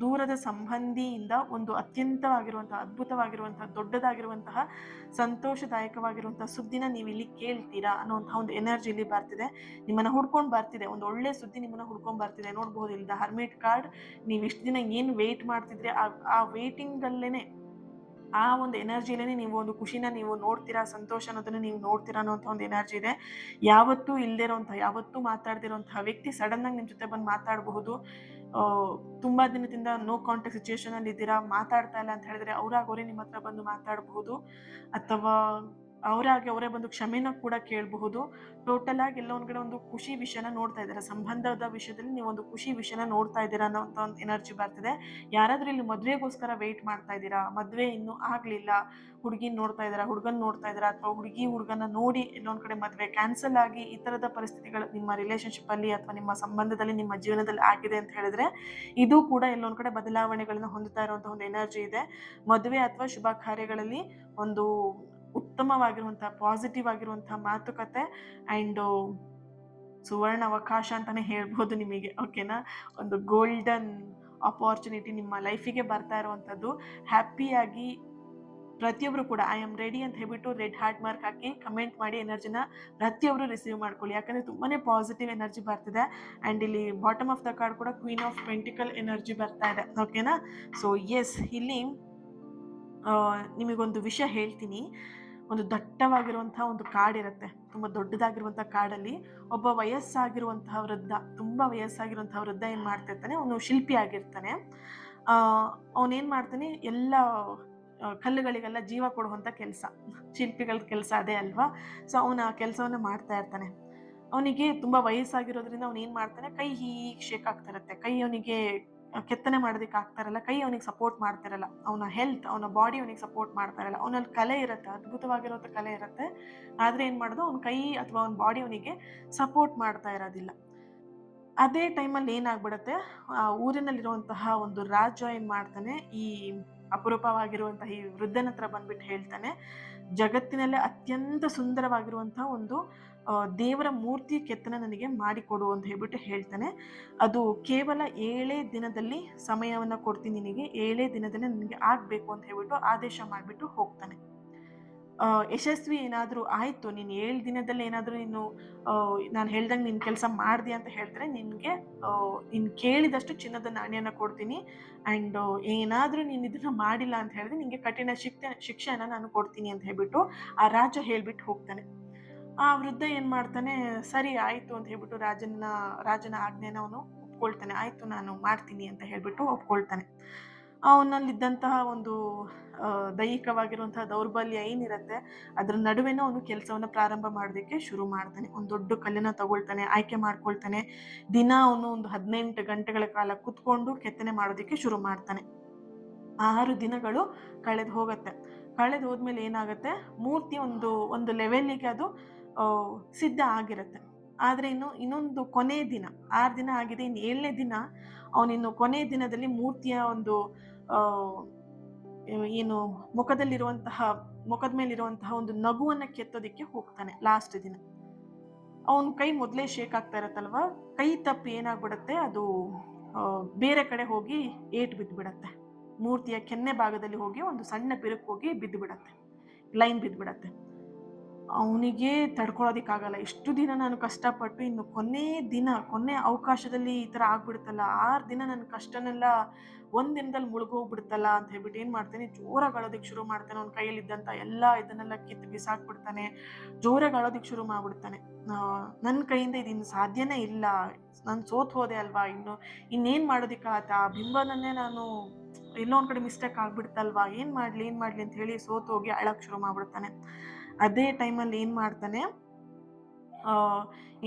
ದೂರದ ಸಂಬಂಧಿಯಿಂದ ಒಂದು ಅತ್ಯಂತವಾಗಿರುವಂತಹ, ಅದ್ಭುತವಾಗಿರುವಂತಹ, ದೊಡ್ಡದಾಗಿರುವಂತಹ, ಸಂತೋಷದಾಯಕವಾಗಿರುವಂತಹ ಸುದ್ದಿನ ನೀವು ಇಲ್ಲಿ ಕೇಳ್ತೀರಾ ಅನ್ನುವಂತಹ ಒಂದು ಎನರ್ಜಿ ಇಲ್ಲಿ ಬರ್ತಿದೆ. ನಿಮ್ಮನ್ನ ಹುಡ್ಕೊಂಡು ಬರ್ತಿದೆ, ಒಂದು ಒಳ್ಳೆ ಸುದ್ದಿ ನಿಮ್ಮನ್ನ ಹುಡ್ಕೊಂಡು ಬರ್ತಿದೆ. ನೋಡ್ಬಹುದು ಇಲ್ಲಿ ದ ಹರ್ಮಿಟ್ ಕಾರ್ಡ್. ನೀವು ಇಷ್ಟು ದಿನ ಏನು ವೇಟ್ ಮಾಡ್ತಿದ್ರೆ, ಆ ವೇಟಿಂಗ್ ಅಲ್ಲೇನೆ, ಆ ಒಂದು ಎನರ್ಜಿಲೇನೆ ನೀವು ಒಂದು ಖುಷಿನ ನೀವು ನೋಡ್ತೀರಾ, ಸಂತೋಷ ಅನ್ನೋದನ್ನ ನೀವು ನೋಡ್ತೀರಾ ಅನ್ನೋಂಥ ಒಂದು ಎನರ್ಜಿ ಇದೆ. ಯಾವತ್ತೂ ಇಲ್ಲದೆ ಇರೋಂತಹ, ಯಾವತ್ತೂ ಮಾತಾಡ್ದಿರೋಂತಹ ವ್ಯಕ್ತಿ ಸಡನ್ ಆಗಿ ನಿಮ್ಮ ಜೊತೆ ಬಂದು ಮಾತಾಡಬಹುದು. ತುಂಬಾ ದಿನದಿಂದ ನೋ ಕಾಂಟ್ಯಾಕ್ಟ್ ಸಿಚುಯೇಷನ್ ಅಲ್ಲಿ ಇದ್ದೀರಾ, ಮಾತಾಡ್ತಾ ಇಲ್ಲ ಅಂತ ಹೇಳಿದ್ರೆ ಅವರೇ ನಿಮ್ಮ ಹತ್ರ ಬಂದು ಮಾತಾಡಬಹುದು, ಅಥವಾ ಅವರೇ ಬಂದು ಕ್ಷಮೆನ ಕೂಡ ಕೇಳಬಹುದು. ಟೋಟಲ್ ಆಗಿ ಎಲ್ಲ ಒಂದ್ ಕಡೆ ಒಂದು ಖುಷಿ ವಿಷಯನ ನೋಡ್ತಾ ಇದ್ದೀರಾ, ಸಂಬಂಧದ ವಿಷಯದಲ್ಲಿ ನೀವು ಒಂದು ಖುಷಿ ವಿಷಯನ ನೋಡ್ತಾ ಇದ್ದೀರಾ ಅನ್ನೋ ಒಂದು ಎನರ್ಜಿ ಬರ್ತಿದೆ. ಯಾರಾದ್ರೂ ಇಲ್ಲಿ ಮದುವೆಗೋಸ್ಕರ ವೇಟ್ ಮಾಡ್ತಾ ಇದ್ದೀರಾ, ಮದುವೆ ಇನ್ನೂ ಆಗ್ಲಿಲ್ಲ, ಹುಡುಗಿನ ನೋಡ್ತಾ ಇದ್ದೀರಾ, ಹುಡುಗನ್ ನೋಡ್ತಾ ಇದ್ದೀರಾ, ಅಥವಾ ಹುಡುಗನ ನೋಡಿ ಎಲ್ಲೊಂದ್ ಕಡೆ ಮದುವೆ ಕ್ಯಾನ್ಸಲ್ ಆಗಿ ಈ ತರದ ಪರಿಸ್ಥಿತಿಗಳು ನಿಮ್ಮ ರಿಲೇಶನ್ಶಿಪ್ ಅಲ್ಲಿ ಅಥವಾ ನಿಮ್ಮ ಸಂಬಂಧದಲ್ಲಿ, ನಿಮ್ಮ ಜೀವನದಲ್ಲಿ ಆಗಿದೆ ಅಂತ ಹೇಳಿದ್ರೆ, ಇದು ಕೂಡ ಎಲ್ಲೊಂದ್ ಕಡೆ ಬದಲಾವಣೆಗಳನ್ನ ಹೊಂದುತ್ತಾ ಇರುವಂತಹ ಒಂದು ಎನರ್ಜಿ ಇದೆ. ಮದುವೆ ಅಥವಾ ಶುಭ ಕಾರ್ಯಗಳಲ್ಲಿ ಒಂದು ಉತ್ತಮವಾಗಿರುವಂತಹ, ಪಾಸಿಟಿವ್ ಆಗಿರುವಂತಹ ಮಾತುಕತೆ ಆ್ಯಂಡ್ ಸುವರ್ಣ ಅವಕಾಶ ಅಂತಾನೆ ಹೇಳ್ಬೋದು ನಿಮಗೆ, ಓಕೆನಾ. ಒಂದು ಗೋಲ್ಡನ್ ಅಪಾರ್ಚುನಿಟಿ ನಿಮ್ಮ ಲೈಫಿಗೆ ಬರ್ತಾ ಇರುವಂಥದ್ದು. ಹ್ಯಾಪಿಯಾಗಿ ಪ್ರತಿಯೊಬ್ಬರು ಕೂಡ ಐ ಆಮ್ ರೆಡಿ ಅಂತ ಹೇಳ್ಬಿಟ್ಟು ರೆಡ್ ಹಾರ್ಟ್ ಮಾರ್ಕ್ ಹಾಕಿ ಕಮೆಂಟ್ ಮಾಡಿ ಎನರ್ಜಿನ ಪ್ರತಿಯೊಬ್ಬರು ರಿಸೀವ್ ಮಾಡ್ಕೊಳ್ಳಿ, ಯಾಕಂದರೆ ತುಂಬಾನೇ ಪಾಸಿಟಿವ್ ಎನರ್ಜಿ ಬರ್ತಿದೆ. ಆ್ಯಂಡ್ ಇಲ್ಲಿ ಬಾಟಮ್ ಆಫ್ ದ ಕಾರ್ಡ್ ಕೂಡ ಕ್ವೀನ್ ಆಫ್ ಪೆಂಟಿಕಲ್ ಎನರ್ಜಿ ಬರ್ತಾ ಇದೆ, ಓಕೆನಾ. ಸೊ ಎಸ್, ಇಲ್ಲಿ ನಿಮಗೊಂದು ವಿಷಯ ಹೇಳ್ತೀನಿ. ಒಂದು ದಟ್ಟವಾಗಿರುವಂತಹ ಒಂದು ಕಾಡಿರುತ್ತೆ, ತುಂಬ ದೊಡ್ಡದಾಗಿರುವಂತಹ ಕಾಡಲ್ಲಿ ಒಬ್ಬ ವಯಸ್ಸಾಗಿರುವಂತಹ ವೃದ್ಧ, ತುಂಬ ವಯಸ್ಸಾಗಿರುವಂತಹ ವೃದ್ಧ ಏನು ಮಾಡ್ತಿರ್ತಾನೆ, ಅವನು ಶಿಲ್ಪಿ ಆಗಿರ್ತಾನೆ. ಅವನೇನು ಮಾಡ್ತಾನೆ, ಎಲ್ಲ ಕಲ್ಲುಗಳಿಗೆಲ್ಲ ಜೀವ ಕೊಡುವಂಥ ಕೆಲಸ, ಶಿಲ್ಪಿಗಳ ಕೆಲಸ ಅದೇ ಅಲ್ವಾ. ಸೊ ಅವನು ಆ ಕೆಲಸವನ್ನು ಮಾಡ್ತಾ ಇರ್ತಾನೆ. ಅವನಿಗೆ ತುಂಬ ವಯಸ್ಸಾಗಿರೋದ್ರಿಂದ ಅವ್ನು ಏನು ಮಾಡ್ತಾನೆ, ಕೈ ಹೀಗೆ ಶೇಕ್ ಆಗ್ತಾ ಇರುತ್ತೆ, ಕೈ ಅವನಿಗೆ ಕೆತ್ತನೆ ಮಾಡೋದಕ್ಕೆ ಆಗ್ತಾರಲ್ಲ, ಕೈ ಅವನಿಗೆ ಸಪೋರ್ಟ್ ಮಾಡ್ತಾರಲ್ಲ, ಅವನ ಹೆಲ್ತ್, ಅವನ ಬಾಡಿ ಅವನಿಗೆ ಸಪೋರ್ಟ್ ಮಾಡ್ತಾರಲ್ಲ. ಅವನಲ್ಲಿ ಕಲೆ ಇರುತ್ತೆ, ಅದ್ಭುತವಾಗಿರೋಂಥ ಕಲೆ ಇರುತ್ತೆ, ಆದರೆ ಏನು ಮಾಡೋದು, ಅವನ ಕೈ ಅಥವಾ ಅವನ ಬಾಡಿ ಅವನಿಗೆ ಸಪೋರ್ಟ್ ಮಾಡ್ತಾ ಇರೋದಿಲ್ಲ. ಅದೇ ಟೈಮಲ್ಲಿ ಏನಾಗ್ಬಿಡುತ್ತೆ, ಊರಿನಲ್ಲಿರುವಂತಹ ಒಂದು ರಾಜ ಏನು ಮಾಡ್ತಾನೆ, ಈ ಅಪರೂಪವಾಗಿರುವಂತಹ ಈ ವೃದ್ಧನ ಹತ್ರ ಬಂದ್ಬಿಟ್ಟು ಹೇಳ್ತಾನೆ, ಜಗತ್ತಿನಲ್ಲೇ ಅತ್ಯಂತ ಸುಂದರವಾಗಿರುವಂತಹ ಒಂದು ದೇವರ ಮೂರ್ತಿ ಕೆತ್ತನೆ ನನಗೆ ಮಾಡಿಕೊಡು ಅಂತ ಹೇಳ್ಬಿಟ್ಟು ಹೇಳ್ತಾನೆ. ಅದು ಕೇವಲ 7 ದಿನದಲ್ಲಿ ಸಮಯವನ್ನು ಕೊಡ್ತೀನಿ ನಿನಗೆ, 7 ದಿನದಲ್ಲಿ ನನಗೆ ಆಗಬೇಕು ಅಂತ ಹೇಳ್ಬಿಟ್ಟು ಆದೇಶ ಮಾಡಿಬಿಟ್ಟು ಹೋಗ್ತಾನೆ. ಯಶಸ್ವಿ ಏನಾದರೂ ಆಯಿತು, ನೀನು 7 ದಿನದಲ್ಲಿ ಏನಾದರೂ ನೀನು ನಾನು ಹೇಳ್ದಂಗೆ ನೀನು ಕೆಲಸ ಮಾಡಿದೆ ಅಂತ ಹೇಳಿದ್ರೆ ನಿನಗೆ ನೀನು ಕೇಳಿದಷ್ಟು ಚಿನ್ನದ ನಾಣ್ಯನ ಕೊಡ್ತೀನಿ. ಆ್ಯಂಡ್ ಏನಾದರೂ ನೀನು ಇದನ್ನು ಮಾಡಿಲ್ಲ ಅಂತ ಹೇಳಿದ್ರೆ ನಿನಗೆ ಕಠಿಣ ಶಿಕ್ಷೆಯನ್ನು ನಾನು ಕೊಡ್ತೀನಿ ಅಂತ ಹೇಳ್ಬಿಟ್ಟು ಆ ರಾಜ ಹೇಳ್ಬಿಟ್ಟು ಹೋಗ್ತಾನೆ. ಆ ವೃದ್ಧ ಏನು ಮಾಡ್ತಾನೆ, ಸರಿ ಆಯಿತು ಅಂತ ಹೇಳ್ಬಿಟ್ಟು ರಾಜನ ಆಜ್ಞೆನ ಅವನು ಒಪ್ಕೊಳ್ತಾನೆ. ಆಯಿತು ನಾನು ಮಾಡ್ತೀನಿ ಅಂತ ಹೇಳ್ಬಿಟ್ಟು ಒಪ್ಕೊಳ್ತಾನೆ. ಅವನಲ್ಲಿದ್ದಂತಹ ಒಂದು ದೈಹಿಕವಾಗಿರುವಂತಹ ದೌರ್ಬಲ್ಯ ಏನಿರುತ್ತೆ ಅದ್ರ ನಡುವೆನೂ ಅವನು ಕೆಲಸವನ್ನ ಪ್ರಾರಂಭ ಮಾಡೋದಕ್ಕೆ ಶುರು ಮಾಡ್ತಾನೆ. ಒಂದು ದೊಡ್ಡ ಕಲ್ಲನ್ನ ತಗೊಳ್ತಾನೆ, ಆಯ್ಕೆ ಮಾಡ್ಕೊಳ್ತಾನೆ. ದಿನ ಅವನು ಒಂದು 18 ಗಂಟೆಗಳ ಕಾಲ ಕುತ್ಕೊಂಡು ಕೆತ್ತನೆ ಮಾಡೋದಕ್ಕೆ ಶುರು ಮಾಡ್ತಾನೆ. 6 ದಿನಗಳು ಕಳೆದು ಹೋಗುತ್ತೆ. ಕಳೆದು ಹೋದ್ಮೇಲೆ ಏನಾಗುತ್ತೆ, ಮೂರ್ತಿ ಒಂದು ಲೆವೆಲ್ಲಿಗೆ ಅದು ಸಿದ್ಧ ಆಗಿರುತ್ತೆ. ಆದರೆ ಇನ್ನೊಂದು ಕೊನೆಯ ದಿನ, 6 ದಿನ ಆಗಿದೆ, ಇನ್ನು 7ನೇ ದಿನ ಅವನಿನ್ನು ಕೊನೆಯ ದಿನದಲ್ಲಿ ಮೂರ್ತಿಯ ಒಂದು ಏನು ಮುಖದ ಮೇಲಿರುವಂತಹ ಒಂದು ನಗುವನ್ನ ಕೆತ್ತೋದಿಕ್ಕೆ ಹೋಗ್ತಾನೆ. ಲಾಸ್ಟ್ ದಿನ ಅವನ ಕೈ ಮೊದಲೇ ಶೇಕ್ ಆಗ್ತಾ ಇರತ್ತಲ್ವ, ಕೈ ತಪ್ಪಿ ಏನಾಗ್ಬಿಡತ್ತೆ, ಅದು ಬೇರೆ ಕಡೆ ಹೋಗಿ ಏಟು ಬಿದ್ದುಬಿಡತ್ತೆ. ಮೂರ್ತಿಯ ಕೆನ್ನೆ ಭಾಗದಲ್ಲಿ ಹೋಗಿ ಒಂದು ಸಣ್ಣ ಬಿರುಕು ಹೋಗಿ ಬಿದ್ದುಬಿಡತ್ತೆ, ಲೈನ್ ಬಿದ್ದುಬಿಡತ್ತೆ. ಅವನಿಗೆ ತಡ್ಕೊಳ್ಳೋದಿಕ್ಕಾಗಲ್ಲ. ಇಷ್ಟು ದಿನ ನಾನು ಕಷ್ಟಪಟ್ಟು ಇನ್ನು ಕೊನೆ ಅವಕಾಶದಲ್ಲಿ ಈ ಥರ ಆಗ್ಬಿಡುತ್ತಲ್ಲ, 6 ದಿನ ನನ್ನ ಕಷ್ಟನೆಲ್ಲ ಒಂದು ದಿನದಲ್ಲಿ ಮುಳುಗೋಗ್ಬಿಡುತ್ತಲ್ಲ ಅಂತ ಹೇಳ್ಬಿಟ್ಟು ಏನು ಮಾಡ್ತಾನೆ, ಜೋರಾಗಿ ಅಳೋದಕ್ಕೆ ಶುರು ಮಾಡ್ತಾನೆ. ಅವ್ನ ಕೈಯಲ್ಲಿದ್ದಂಥ ಎಲ್ಲ ಇದನ್ನೆಲ್ಲ ಕಿತ್ತು ಬಿಸಾಕ್ಬಿಡ್ತಾನೆ, ಜೋರಾಗಿ ಅಳೋದಕ್ಕೆ ಶುರು ಮಾಡ್ಬಿಡ್ತಾನೆ. ನನ್ನ ಕೈಯಿಂದ ಇದಿನ್ನು ಸಾಧ್ಯನೇ ಇಲ್ಲ, ನಾನು ಸೋತ್ ಹೋದೆ ಅಲ್ವಾ, ಇನ್ನೇನು ಮಾಡೋದಕ್ಕಾಗತ್ತ, ಆ ಬಿಂಬನನ್ನೇ ನಾನು ಎಲ್ಲೋ ಒಂದು ಕಡೆ ಮಿಸ್ಟೇಕ್ ಆಗ್ಬಿಡ್ತಲ್ವಾ, ಏನು ಮಾಡಲಿ ಅಂತ ಹೇಳಿ ಸೋತು ಹೋಗಿ ಅಳಕ್ಕೆ ಶುರು ಮಾಡ್ಬಿಡ್ತಾನೆ. ಅದೇ ಟೈಮಲ್ಲಿ ಏನು ಮಾಡ್ತಾನೆ,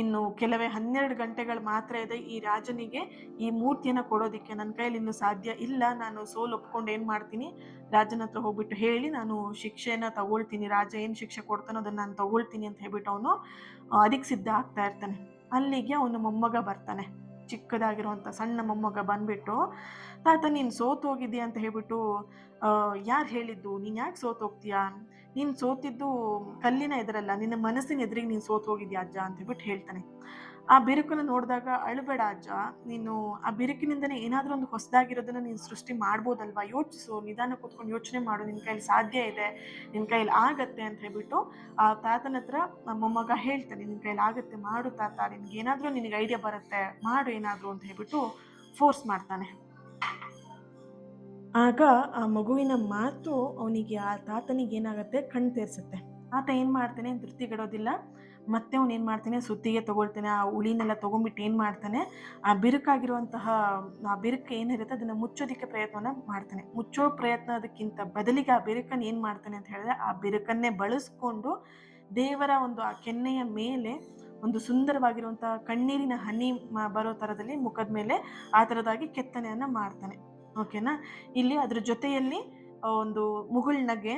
ಇನ್ನು ಕೆಲವೇ 12 ಗಂಟೆಗಳು ಮಾತ್ರ ಇದೆ ಈ ರಾಜನಿಗೆ ಈ ಮೂರ್ತಿಯನ್ನು ಕೊಡೋದಿಕ್ಕೆ. ನನ್ನ ಕೈಯಲ್ಲಿ ಇನ್ನು ಸಾಧ್ಯ ಇಲ್ಲ, ನಾನು ಸೋಲು ಒಪ್ಕೊಂಡು ಏನು ಮಾಡ್ತೀನಿ, ರಾಜನ ಹತ್ರ ಹೋಗ್ಬಿಟ್ಟು ಹೇಳಿ ನಾನು ಶಿಕ್ಷೆನ ತಗೊಳ್ತೀನಿ, ರಾಜ ಏನು ಶಿಕ್ಷೆ ಕೊಡ್ತಾನೋ ಅದನ್ನು ನಾನು ತಗೊಳ್ತೀನಿ ಅಂತ ಹೇಳ್ಬಿಟ್ಟು ಅವನು ಅದಕ್ಕೆ ಸಿದ್ಧ ಆಗ್ತಾ ಇರ್ತಾನೆ. ಅಲ್ಲಿಗೆ ಅವನ ಮೊಮ್ಮಗ ಬರ್ತಾನೆ, ಚಿಕ್ಕದಾಗಿರುವಂಥ ಸಣ್ಣ ಮೊಮ್ಮಗ ಬಂದ್ಬಿಟ್ಟು, ತಾತ ನೀನು ಸೋತು ಹೋಗಿದ್ದೀಯ ಅಂತ ಹೇಳ್ಬಿಟ್ಟು ಯಾರು ಹೇಳಿದ್ದು, ನೀನು ಯಾಕೆ ಸೋತು ಹೋಗ್ತೀಯಾ, ನೀನು ಸೋತಿದ್ದು ಕಲ್ಲಿನ ಎದುರಲ್ಲ, ನಿನ್ನ ಮನಸ್ಸಿನ ಎದುರಿಗೆ ನೀನು ಸೋತು ಹೋಗಿದ್ಯಾ ಅಜ್ಜ ಅಂತ ಹೇಳ್ಬಿಟ್ಟು ಹೇಳ್ತಾನೆ. ಆ ಬಿರುಕನ್ನು ನೋಡಿದಾಗ, ಅಳಬೇಡ ಅಜ್ಜ, ನೀನು ಆ ಬಿರುಕಿನಿಂದನೇ ಏನಾದರೂ ಒಂದು ಹೊಸದಾಗಿರೋದನ್ನ ನೀನು ಸೃಷ್ಟಿ ಮಾಡ್ಬೋದಲ್ವಾ, ಯೋಚಿಸು, ನಿಧಾನ ಕೂತ್ಕೊಂಡು ಯೋಚನೆ ಮಾಡು, ನಿನ್ನ ಕೈಯಲ್ಲಿ ಸಾಧ್ಯ ಇದೆ, ನಿನ್ನ ಕೈಯಲ್ಲಿ ಆಗತ್ತೆ ಅಂತ ಹೇಳ್ಬಿಟ್ಟು ಆ ತಾತನ ಹತ್ರ ಮೊಮ್ಮಗ ಹೇಳ್ತಾನೆ, ನಿನ್ನ ಕೈಯಲ್ಲಿ ಆಗತ್ತೆ, ಮಾಡು ತಾತ, ನಿನಗೆ ಐಡಿಯಾ ಬರುತ್ತೆ, ಮಾಡು ಏನಾದರೂ ಅಂತ ಹೇಳ್ಬಿಟ್ಟು ಫೋರ್ಸ್ ಮಾಡ್ತಾನೆ. ಆಗ ಆ ಮಗುವಿನ ಮಾತು ಅವನಿಗೆ, ಆ ತಾತನಿಗೆ ಏನಾಗುತ್ತೆ, ಕಣ್ ತೇರಿಸುತ್ತೆ. ಆತ ಏನು ಮಾಡ್ತಾನೆ, ತೃಪ್ತಿಗೆಡೋದಿಲ್ಲ. ಮತ್ತೆ ಅವನು ಏನು ಮಾಡ್ತಾನೆ, ಸುತ್ತಿಗೆ ತಗೊಳ್ತಾನೆ, ಆ ಉಳಿನೆಲ್ಲ ತೊಗೊಂಡ್ಬಿಟ್ಟು ಏನು ಮಾಡ್ತಾನೆ, ಆ ಬಿರುಕಾಗಿರುವಂತಹ ಆ ಬಿರುಕು ಏನಿರುತ್ತೆ ಅದನ್ನು ಮುಚ್ಚೋದಕ್ಕೆ ಪ್ರಯತ್ನವನ್ನು ಮಾಡ್ತಾನೆ. ಮುಚ್ಚೋ ಪ್ರಯತ್ನದಕ್ಕಿಂತ ಬದಲಿಗೆ ಆ ಬಿರುಕನ್ನು ಏನು ಮಾಡ್ತಾನೆ ಅಂತ ಹೇಳಿದ್ರೆ, ಆ ಬಿರುಕನ್ನೇ ಬಳಸ್ಕೊಂಡು ದೇವರ ಒಂದು ಆ ಕೆನ್ನೆಯ ಮೇಲೆ ಒಂದು ಸುಂದರವಾಗಿರುವಂತಹ ಕಣ್ಣೀರಿನ ಹನಿ ಬರೋ ಥರದಲ್ಲಿ ಮುಖದ ಮೇಲೆ ಆ ಥರದಾಗಿ ಕೆತ್ತನೆಯನ್ನು ಮಾಡ್ತಾನೆ. ಓಕೆನಾ. ಇಲ್ಲಿ ಅದ್ರ ಜೊತೆಯಲ್ಲಿ ಒಂದು ಮುಗುಳ್ನಗೆ,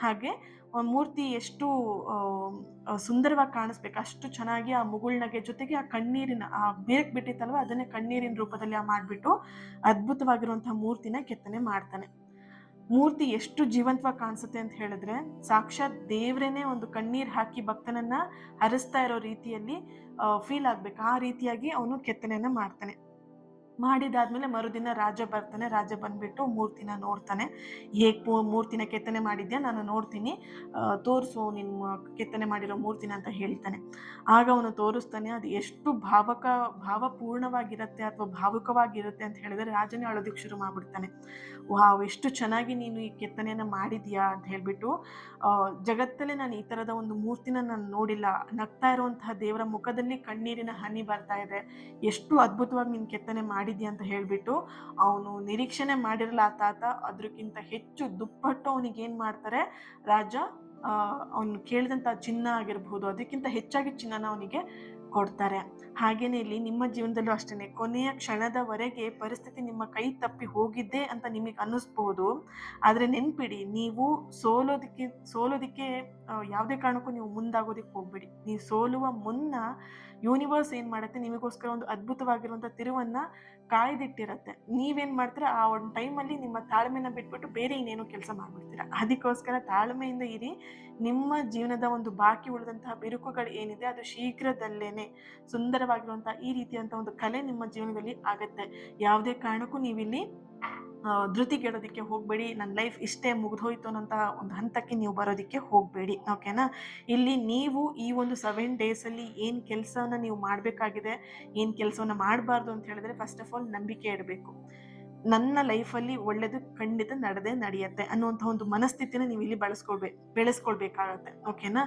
ಹಾಗೆ ಮೂರ್ತಿ ಎಷ್ಟು ಸುಂದರವಾಗಿ ಕಾಣಿಸ್ಬೇಕು ಅಷ್ಟು ಚೆನ್ನಾಗಿ ಆ ಮುಗುಳ್ನಗೆ ಜೊತೆಗೆ ಆ ಕಣ್ಣೀರಿನ ಆ ಬೇಕ್ ಬಿಟ್ಟಿತ್ತಲ್ವ ಅದನ್ನೇ ಕಣ್ಣೀರಿನ ರೂಪದಲ್ಲಿ ಮಾಡಿಬಿಟ್ಟು ಅದ್ಭುತವಾಗಿರುವಂತಹ ಮೂರ್ತಿನ ಕೆತ್ತನೆ ಮಾಡ್ತಾನೆ. ಮೂರ್ತಿ ಎಷ್ಟು ಜೀವಂತವಾಗಿ ಕಾಣಿಸುತ್ತೆ ಅಂತ ಹೇಳಿದ್ರೆ, ಸಾಕ್ಷಾತ್ ದೇವ್ರೇನೆ ಒಂದು ಕಣ್ಣೀರ್ ಹಾಕಿ ಭಕ್ತನನ್ನ ಹರಿಸ್ತಾ ಇರೋ ರೀತಿಯಲ್ಲಿ ಫೀಲ್ ಆಗ್ಬೇಕು, ಆ ರೀತಿಯಾಗಿ ಅವನು ಕೆತ್ತನೆಯನ್ನ ಮಾಡ್ತಾನೆ. ಮಾಡಿದಾದ್ಮೇಲೆ ಮರುದಿನ ರಾಜ ಬರ್ತಾನೆ. ರಾಜ ಬಂದ್ಬಿಟ್ಟು ಮೂರ್ತಿನ ನೋಡ್ತಾನೆ. ಹೇಗೆ ಮೂರ್ತಿನ ಕೆತ್ತನೆ ಮಾಡಿದ್ಯಾ, ನಾನು ನೋಡ್ತೀನಿ, ತೋರಿಸು ನಿಮ್ಮ ಕೆತ್ತನೆ ಮಾಡಿರೋ ಮೂರ್ತಿನ ಅಂತ ಹೇಳ್ತಾನೆ. ಆಗ ಅವನು ತೋರಿಸ್ತಾನೆ. ಅದು ಎಷ್ಟು ಭಾವಪೂರ್ಣವಾಗಿರುತ್ತೆ ಅಥವಾ ಭಾವುಕವಾಗಿರುತ್ತೆ ಅಂತ ಹೇಳಿದ್ರೆ ರಾಜನೇ ಅಳೋದಕ್ಕೆ ಶುರು ಮಾಡ್ಬಿಡ್ತಾನೆ. ವಾವ್, ಎಷ್ಟು ಚೆನ್ನಾಗಿ ನೀನು ಈ ಕೆತ್ತನೆಯನ್ನು ಮಾಡಿದ್ಯಾ ಅಂತ ಹೇಳ್ಬಿಟ್ಟು, ಜಗತ್ತಲ್ಲೇ ನಾನು ಈ ಥರದ ಒಂದು ಮೂರ್ತಿನ ನಾನು ನೋಡಿಲ್ಲ, ನಗ್ತಾ ಇರುವಂತಹ ದೇವರ ಮುಖದಲ್ಲಿ ಕಣ್ಣೀರಿನ ಹನಿ ಬರ್ತಾ ಇದೆ, ಎಷ್ಟು ಅದ್ಭುತವಾಗಿ ನೀನು ಕೆತ್ತನೆ ಮಾಡಿದ್ಯಾ ಅಂತ ಹೇಳ್ಬಿಟ್ಟು ಅವನು ನಿರೀಕ್ಷಣೆ ಮಾಡಿರಲ್ಲ ಆ ತಾತ, ಅದಕ್ಕಿಂತ ಹೆಚ್ಚು ದುಪ್ಪಟ್ಟು ಅವನಿಗೆ ಏನು ಮಾಡ್ತಾರೆ, ರಾಜ ಅವನು ಕೇಳಿದಂಥ ಚಿನ್ನ ಆಗಿರ್ಬೋದು ಅದಕ್ಕಿಂತ ಹೆಚ್ಚಾಗಿ ಚಿನ್ನನ ಅವನಿಗೆ ಕೊಡ್ತಾರೆ. ಹಾಗೇನೆ ಇಲ್ಲಿ ನಿಮ್ಮ ಜೀವನದಲ್ಲೂ ಅಷ್ಟೇ, ಕೊನೆಯ ಕ್ಷಣದವರೆಗೆ ಪರಿಸ್ಥಿತಿ ನಿಮ್ಮ ಕೈ ತಪ್ಪಿ ಹೋಗಿದ್ದೆ ಅಂತ ನಿಮಗೆ ಅನ್ನಿಸ್ಬೋದು. ಆದರೆ ನೆನ್ಪಿಡಿ, ನೀವು ಸೋಲೋದಕ್ಕೆ ಯಾವುದೇ ಕಾರಣಕ್ಕೂ ನೀವು ಮುಂದಾಗೋದಕ್ಕೆ ಹೋಗ್ಬೇಡಿ. ನೀವು ಸೋಲುವ ಮುನ್ನ ಯೂನಿವರ್ಸ್ ಏನು ಮಾಡುತ್ತೆ, ನಿಮಗೋಸ್ಕರ ಒಂದು ಅದ್ಭುತವಾಗಿರುವಂಥ ತಿರುವನ್ನು ಕಾಯ್ದಿಟ್ಟಿರತ್ತೆ. ನೀವೇನು ಮಾಡ್ತೀರಾ, ಆ ಒಂದು ಟೈಮಲ್ಲಿ ನಿಮ್ಮ ತಾಳ್ಮೆನ ಬಿಟ್ಬಿಟ್ಟು ಬೇರೆ ಇನ್ನೇನೋ ಕೆಲಸ ಮಾಡಿಬಿಡ್ತೀರಾ. ಅದಕ್ಕೋಸ್ಕರ ತಾಳ್ಮೆಯಿಂದ ಇರಿ. ನಿಮ್ಮ ಜೀವನದ ಒಂದು ಬಾಕಿ ಉಳಿದಂತಹ ಬಿರುಕುಗಳು ಏನಿದೆ ಅದು ಶೀಘ್ರದಲ್ಲೇನೆ ಸುಂದರವಾಗಿರುವಂತಹ ಈ ರೀತಿಯಂಥ ಒಂದು ಕಲೆ ನಿಮ್ಮ ಜೀವನದಲ್ಲಿ ಆಗತ್ತೆ. ಯಾವುದೇ ಕಾರಣಕ್ಕೂ ನೀವಿಲ್ಲಿ ಧೃತಿಗೆಡೋದಕ್ಕೆ ಹೋಗಬೇಡಿ. ನನ್ನ ಲೈಫ್ ಇಷ್ಟೇ ಮುಗಿದೋಯ್ತು ಅನ್ನೋಂಥ ಒಂದು ಹಂತಕ್ಕೆ ನೀವು ಬರೋದಕ್ಕೆ ಹೋಗಬೇಡಿ. ಓಕೆನಾ? ಇಲ್ಲಿ ನೀವು ಈ ಒಂದು 7 ಡೇಸಲ್ಲಿ ಏನು ಕೆಲಸನ ನೀವು ಮಾಡಬೇಕಾಗಿದೆ, ಏನು ಕೆಲಸವನ್ನ ಮಾಡಬಾರ್ದು ಅಂತ ಹೇಳಿದ್ರೆ, ಫಸ್ಟ್ ಆಫ್ ಆಲ್ ನಂಬಿಕೆ ಇಡಬೇಕು. ನನ್ನ ಲೈಫಲ್ಲಿ ಒಳ್ಳೇದು ಖಂಡಿತ ನಡೆಯುತ್ತೆ ಅನ್ನುವಂಥ ಒಂದು ಮನಸ್ಥಿತಿನ ನೀವು ಇಲ್ಲಿ ಬೆಳೆಸ್ಕೊಳ್ಬೇಕಾಗತ್ತೆ. ಓಕೆನಾ?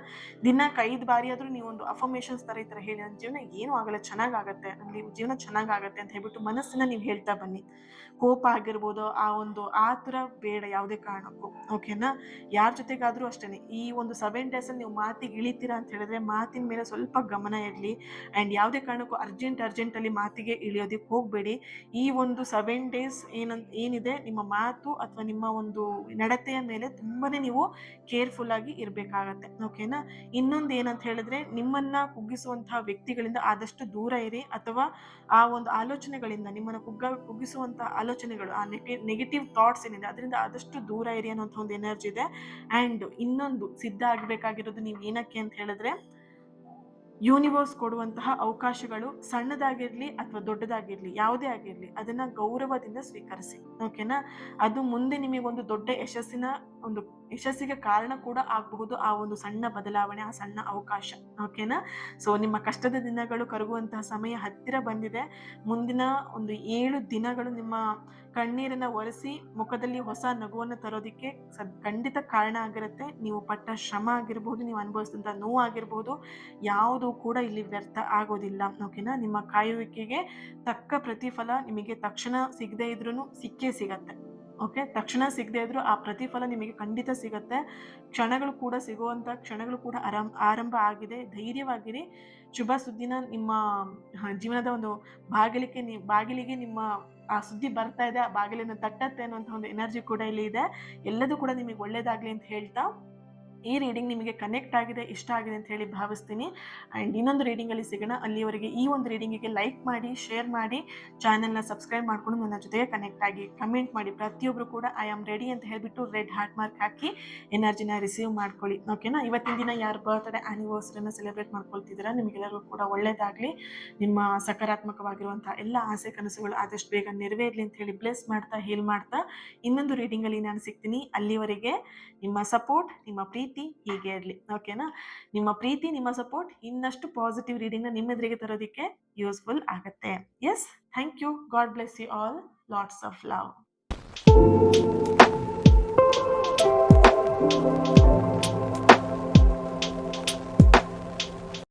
ದಿನಕ್ಕೆ 5 ಬಾರಿ ಆದರೂ ನೀವು ಒಂದು ಅಫರ್ಮೇಷನ್ಸ್ ಥರ ಈ ಥರ ಹೇಳಿ, ನನ್ನ ಜೀವನ ಏನೂ ಆಗಲ್ಲ, ಚೆನ್ನಾಗಾಗತ್ತೆ, ನನಗೆ ಜೀವನ ಚೆನ್ನಾಗಾಗತ್ತೆ ಅಂತ ಹೇಳ್ಬಿಟ್ಟು ಮನಸ್ಸನ್ನ ನೀವು ಹೇಳ್ತಾ ಬನ್ನಿ. ಕೋಪ ಆಗಿರ್ಬೋದು, ಆ ಒಂದು ಆತುರ ಬೇಡ ಯಾವುದೇ ಕಾರಣಕ್ಕೂ. ಓಕೆನಾ? ಯಾರ ಜೊತೆಗಾದರೂ ಅಷ್ಟೇ, ಈ ಒಂದು 7 ಡೇಸಲ್ಲಿ ನೀವು ಮಾತಿಗೆ ಇಳಿತೀರಾ ಅಂತ ಹೇಳಿದ್ರೆ ಮಾತಿನ ಮೇಲೆ ಸ್ವಲ್ಪ ಗಮನ ಇರಲಿ. ಆ್ಯಂಡ್ ಯಾವುದೇ ಕಾರಣಕ್ಕೂ ಅರ್ಜೆಂಟಲ್ಲಿ ಮಾತಿಗೆ ಇಳಿಯೋದಕ್ಕೆ ಹೋಗಬೇಡಿ. ಈ ಒಂದು 7 ಡೇಸ್ ಏನಿದೆ, ನಿಮ್ಮ ಮಾತು ಅಥವಾ ನಿಮ್ಮ ಒಂದು ನಡತೆಯ ಮೇಲೆ ತುಂಬಾನೇ ನೀವು ಕೇರ್ಫುಲ್ಲಾಗಿ ಇರಬೇಕಾಗತ್ತೆ. ಓಕೆನಾ? ಇನ್ನೊಂದು ಏನಂತ ಹೇಳಿದ್ರೆ, ನಿಮ್ಮನ್ನ ಕುಗ್ಗಿಸುವಂತಹ ವ್ಯಕ್ತಿಗಳಿಂದ ಆದಷ್ಟು ದೂರ ಇರಿ, ಅಥವಾ ಆ ಒಂದು ಆಲೋಚನೆಗಳಿಂದ, ನಿಮ್ಮನ್ನು ಕುಗ್ಗಿಸುವಂತಹ ಆಲೋಚನೆಗಳು, ಆ ನೆಗೆಟಿವ್ ಥಾಟ್ಸ್ ಏನಿದೆ ಅದರಿಂದ ಆದಷ್ಟು ದೂರ ಇರಿ ಅನ್ನೋಂಥ ಒಂದು ಎನರ್ಜಿ ಇದೆ. ಆ್ಯಂಡ್ ಇನ್ನೊಂದು ಸಿದ್ಧ ಆಗಬೇಕಾಗಿರೋದು ನೀವು ಏನಕ್ಕೆ ಅಂತ ಹೇಳಿದ್ರೆ, ಯೂನಿವರ್ಸ್ ಕೊಡುವಂತಹ ಅವಕಾಶಗಳು ಸಣ್ಣದಾಗಿರ್ಲಿ ಅಥವಾ ದೊಡ್ಡದಾಗಿರ್ಲಿ, ಯಾವುದೇ ಆಗಿರ್ಲಿ, ಅದನ್ನ ಗೌರವದಿಂದ ಸ್ವೀಕರಿಸಿ. ಓಕೆನಾ? ಅದು ಮುಂದೆ ನಿಮಗೊಂದು ದೊಡ್ಡ ಯಶಸ್ಸಿಗೆ ಕಾರಣ ಕೂಡ ಆಗಬಹುದು. ಆ ಒಂದು ಸಣ್ಣ ಬದಲಾವಣೆ, ಆ ಸಣ್ಣ ಅವಕಾಶ. ಓಕೆನಾ? ಸೊ ನಿಮ್ಮ ಕಷ್ಟದ ದಿನಗಳು ಕರಗುವಂತಹ ಸಮಯ ಹತ್ತಿರ ಬಂದಿದೆ. ಮುಂದಿನ ಒಂದು 7 ದಿನಗಳು ನಿಮ್ಮ ಕಣ್ಣೀರನ್ನ ಒರೆಸಿ ಮುಖದಲ್ಲಿ ಹೊಸ ನಗುವನ್ನು ತರೋದಕ್ಕೆ ಖಂಡಿತ ಕಾರಣ ಆಗಿರುತ್ತೆ. ನೀವು ಪಟ್ಟ ಶ್ರಮ ಆಗಿರ್ಬೋದು, ನೀವು ಅನುಭವಿಸಿದಂಥ ನೋವು ಆಗಿರ್ಬೋದು, ಯಾವುದು ಕೂಡ ಇಲ್ಲಿ ವ್ಯರ್ಥ ಆಗೋದಿಲ್ಲ. ಓಕೆನಾ? ನಿಮ್ಮ ಕಾಯುವಿಕೆಗೆ ತಕ್ಕ ಪ್ರತಿಫಲ ನಿಮಗೆ ತಕ್ಷಣ ಸಿಗದೇ ಇದ್ರೂ ಸಿಕ್ಕೇ ಸಿಗತ್ತೆ. ಓಕೆ? ತಕ್ಷಣ ಸಿಗದೇ ಇದ್ರೂ ಆ ಪ್ರತಿಫಲ ನಿಮಗೆ ಖಂಡಿತ ಸಿಗತ್ತೆ. ಕ್ಷಣಗಳು ಕೂಡ ಸಿಗುವಂಥ ಕ್ಷಣಗಳು ಕೂಡ ಆರಂಭ ಆಗಿದೆ. ಧೈರ್ಯವಾಗಿರಿ. ಶುಭ ಸುದ್ದಿನ ನಿಮ್ಮ ಜೀವನದ ಒಂದು ಬಾಗಿಲಿಗೆ ನಿಮ್ಮ ಆ ಸುದ್ದಿ ಬರ್ತಾ ಇದೆ, ಆ ಬಾಗಿಲನ್ನು ತಟ್ಟತ್ತೆ ಅನ್ನುವಂಥ ಒಂದು ಎನರ್ಜಿ ಕೂಡ ಇಲ್ಲಿ ಇದೆ. ಎಲ್ಲದೂ ಕೂಡ ನಿಮಗೆ ಒಳ್ಳೇದಾಗ್ಲಿ ಅಂತ ಹೇಳ್ತಾ, ಈ ರೀಡಿಂಗ್ ನಿಮಗೆ ಕನೆಕ್ಟ್ ಆಗಿದೆ, ಇಷ್ಟ ಆಗಿದೆ ಅಂತ ಹೇಳಿ ಭಾವಿಸ್ತೀನಿ. ಆ್ಯಂಡ್ ಇನ್ನೊಂದು ರೀಡಿಂಗಲ್ಲಿ ಸಿಗೋಣ. ಅಲ್ಲಿವರೆಗೆ ಈ ಒಂದು ರೀಡಿಂಗಿಗೆ ಲೈಕ್ ಮಾಡಿ, ಶೇರ್ ಮಾಡಿ, ಚಾನಲ್ನ ಸಬ್ಸ್ಕ್ರೈಬ್ ಮಾಡ್ಕೊಂಡು ನನ್ನ ಜೊತೆಗೆ ಕನೆಕ್ಟ್ ಆಗಿ ಕಮೆಂಟ್ ಮಾಡಿ. ಪ್ರತಿಯೊಬ್ಬರು ಕೂಡ ಐ ಆಮ್ ರೆಡಿ ಅಂತ ಹೇಳಿಬಿಟ್ಟು ರೆಡ್ ಹಾರ್ಟ್ ಮಾರ್ಕ್ ಹಾಕಿ ಎನರ್ಜಿನ ರಿಸೀವ್ ಮಾಡ್ಕೊಳ್ಳಿ. ಓಕೆನಾ? ಇವತ್ತಿನ ದಿನ ಯಾರು ಬರ್ತ್ಡೇ ಆ್ಯನಿವರ್ಸರಿನ ಸೆಲೆಬ್ರೇಟ್ ಮಾಡ್ಕೊಳ್ತಿದ್ದೀರಾ, ನಿಮಗೆಲ್ಲರಿಗೂ ಕೂಡ ಒಳ್ಳೇದಾಗಲಿ. ನಿಮ್ಮ ಸಕಾರಾತ್ಮಕವಾಗಿರುವಂಥ ಎಲ್ಲ ಆಸೆ ಕನಸುಗಳು ಆದಷ್ಟು ಬೇಗ ನೆರವೇರಲಿ ಅಂತ ಹೇಳಿ ಬ್ಲೆಸ್ ಮಾಡ್ತಾ, ಹೀಲ್ ಮಾಡ್ತಾ, ಇನ್ನೊಂದು ರೀಡಿಂಗಲ್ಲಿ ನಾನು ಸಿಗ್ತೀನಿ. ಅಲ್ಲಿವರೆಗೆ ನಿಮ್ಮ ಸಪೋರ್ಟ್, ನಿಮ್ಮ ಪ್ರೀತಿ ಹೀಗೆ ಇರಲಿ. ಓಕೆನಾ? ನಿಮ್ಮ ಪ್ರೀತಿ, ನಿಮ್ಮ ಸಪೋರ್ಟ್ ಇನ್ನಷ್ಟು ಪಾಸಿಟಿವ್ ರೀಡಿಂಗ್ನ ನಿಮ್ಮೆದುರಿಗೆ ತರೋದಕ್ಕೆ ಯೂಸ್ಫುಲ್ ಆಗುತ್ತೆ. Yes, thank you. God bless you all. Lots of love.